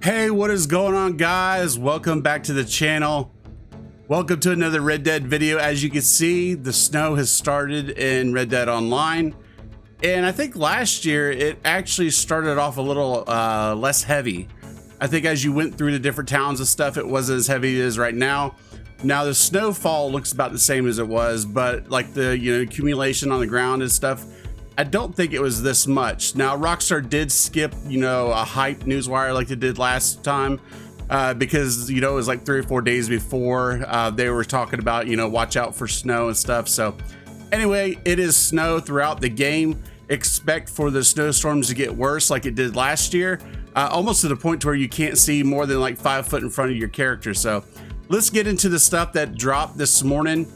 Hey, what is going on, guys? Welcome back to the channel. Welcome to another Red Dead video. As you can see, the snow has started in Red Dead Online, and I think last year it actually started off a little less heavy. I think as you went through the different towns and stuff, it wasn't as heavy as it is right now. Now the snowfall looks about the same as it was, but like the accumulation on the ground and stuff, I don't think it was this much. Now Rockstar did skip a hype newswire like they did last time because it was like 3 or 4 days before they were talking about watch out for snow and stuff. So anyway, it is snow throughout the game. Expect for the snowstorms to get worse like it did last year, almost to the point to where you can't see more than like 5 foot in front of your character. So let's get into the stuff that dropped this morning.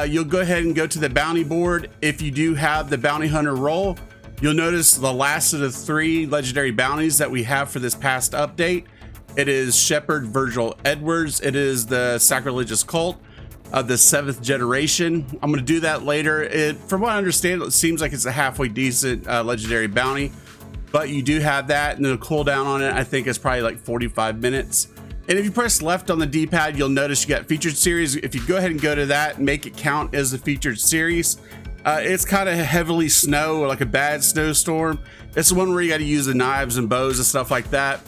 You'll go ahead and go to the bounty board. If you do have the bounty hunter role, you'll notice the last of the 3 legendary bounties that we have for this past update. It is Shepherd Virgil Edwards. It is the sacrilegious cult of the 7th generation. I'm going to do that later. From what I understand, it seems like it's a halfway decent legendary bounty, but you do have that, and the cooldown on it I think is probably like 45 minutes. And if you press left on the D-pad, you'll notice you got featured series. If you go ahead and go to that, make it count as the featured series. It's kind of heavily snow, or like a bad snowstorm. It's the one where you got to use the knives and bows and stuff like that.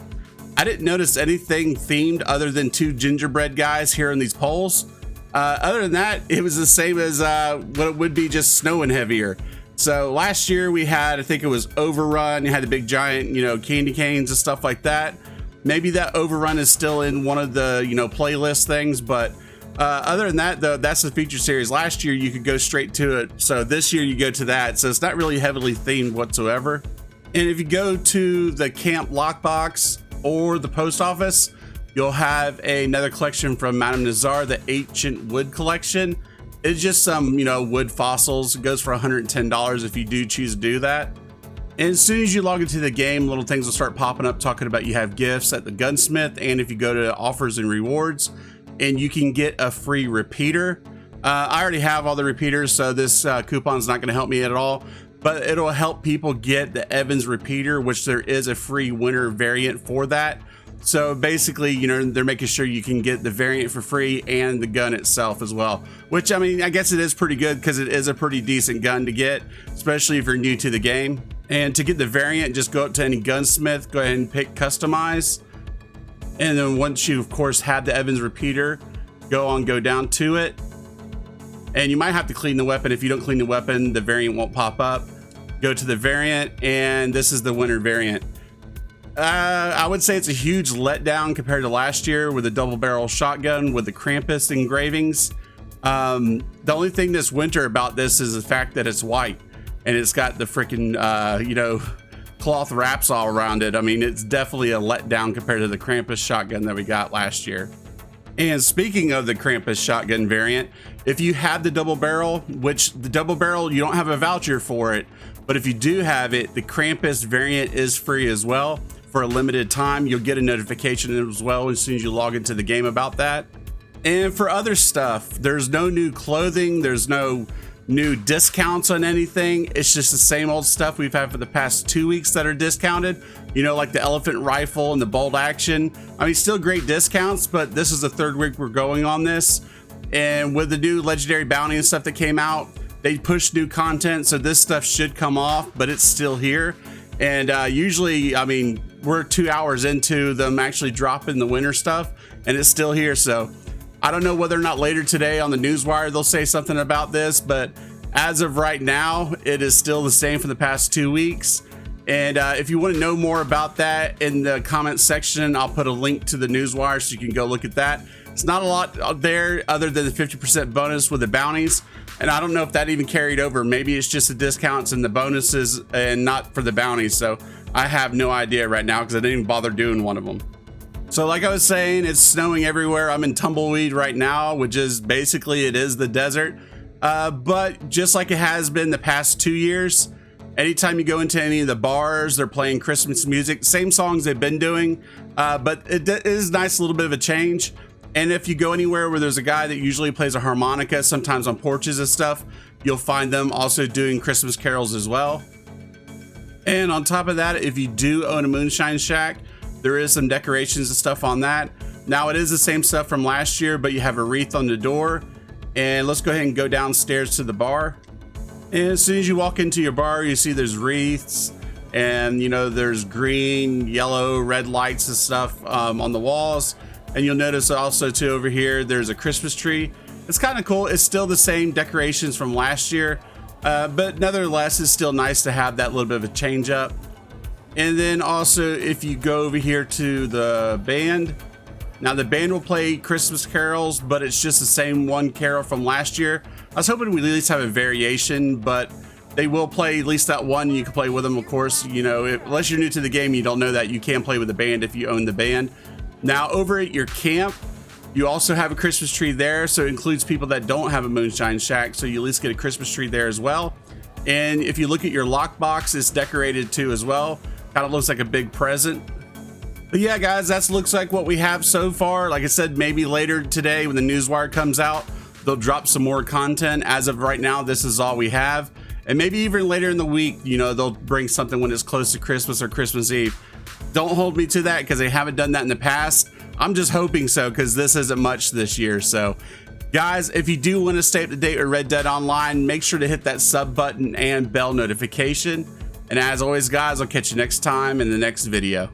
I didn't notice anything themed other than 2 gingerbread guys here in these poles. Other than that, it was the same as what it would be, just snowing heavier. So last year we had, I think it was Overrun. You had the big giant, candy canes and stuff like that. Maybe that Overrun is still in one of the, playlist things, but other than that, though, that's the feature series. Last year, you could go straight to it. So this year you go to that. So it's not really heavily themed whatsoever. And if you go to the camp lockbox or the post office, you'll have another collection from Madame Nazar, the Ancient Wood Collection. It's just some, wood fossils. It goes for $110 if you do choose to do that. And as soon as you log into the game, little things will start popping up talking about you have gifts at the gunsmith, and if you go to offers and rewards, and you can get a free repeater. I already have all the repeaters, so this coupon's not going to help me at all, but it'll help people get the Evans repeater, which there is a free winter variant for that. So basically, they're making sure you can get the variant for free and the gun itself as well, which, I mean, I guess it is pretty good because it is a pretty decent gun to get, especially if you're new to the game. And to get the variant, just go up to any gunsmith, go ahead and pick customize. And then once you, of course, have the Evans repeater, go down to it. And you might have to clean the weapon. If you don't clean the weapon, the variant won't pop up. Go to the variant, and this is the winter variant. I would say it's a huge letdown compared to last year with the double barrel shotgun with the Krampus engravings. The only thing this winter about this is the fact that it's white. And it's got the freaking, cloth wraps all around it. I mean, it's definitely a letdown compared to the Krampus shotgun that we got last year. And speaking of the Krampus shotgun variant, if you have the double barrel, which the double barrel, you don't have a voucher for it, but if you do have it, the Krampus variant is free as well for a limited time. You'll get a notification as well as soon as you log into the game about that. And for other stuff, there's no new clothing. There's no new discounts on anything. It's just the same old stuff we've had for the past 2 weeks that are discounted, like the elephant rifle and the bolt action. I mean, still great discounts, but this is the 3rd week we're going on this. And with the new legendary bounty and stuff that came out, they pushed new content, so this stuff should come off, but it's still here. And usually, I mean, we're 2 hours into them actually dropping the winter stuff, and it's still here. So I don't know whether or not later today on the newswire they'll say something about this, but as of right now, it is still the same for the past 2 weeks. And if you want to know more about that, in the comments section, I'll put a link to the newswire so you can go look at that. It's not a lot there other than the 50% bonus with the bounties. And I don't know if that even carried over. Maybe it's just the discounts and the bonuses and not for the bounties. So I have no idea right now because I didn't even bother doing one of them. So like I was saying, it's snowing everywhere. I'm in Tumbleweed right now, which is basically, it is the desert. But just like it has been the past 2 years, anytime you go into any of the bars, they're playing Christmas music, same songs they've been doing, but it is nice, a little bit of a change. And if you go anywhere where there's a guy that usually plays a harmonica, sometimes on porches and stuff, you'll find them also doing Christmas carols as well. And on top of that, if you do own a moonshine shack, there is some decorations and stuff on that. Now it is the same stuff from last year, but you have a wreath on the door. And let's go ahead and go downstairs to the bar. And as soon as you walk into your bar, you see there's wreaths and there's green, yellow, red lights and stuff on the walls. And you'll notice also too over here, there's a Christmas tree. It's kind of cool. It's still the same decorations from last year, but nevertheless, it's still nice to have that little bit of a change up. And then also, if you go over here to the band, now the band will play Christmas carols, but it's just the same one carol from last year. I was hoping we'd at least have a variation, but they will play at least that one. You can play with them, of course. Unless you're new to the game, you don't know that you can play with the band if you own the band. Now over at your camp, you also have a Christmas tree there, so it includes people that don't have a moonshine shack, so you at least get a Christmas tree there as well. And if you look at your lockbox, it's decorated too as well. Kind of looks like a big present. But yeah, guys, that looks like what we have so far. Like I said, maybe later today when the newswire comes out, they'll drop some more content. As of right now, this is all we have. And maybe even later in the week, they'll bring something when it's close to Christmas or Christmas Eve. Don't hold me to that because they haven't done that in the past. I'm just hoping so because this isn't much this year. So guys, if you do want to stay up to date with Red Dead Online, make sure to hit that sub button and bell notification. And as always, guys, I'll catch you next time in the next video.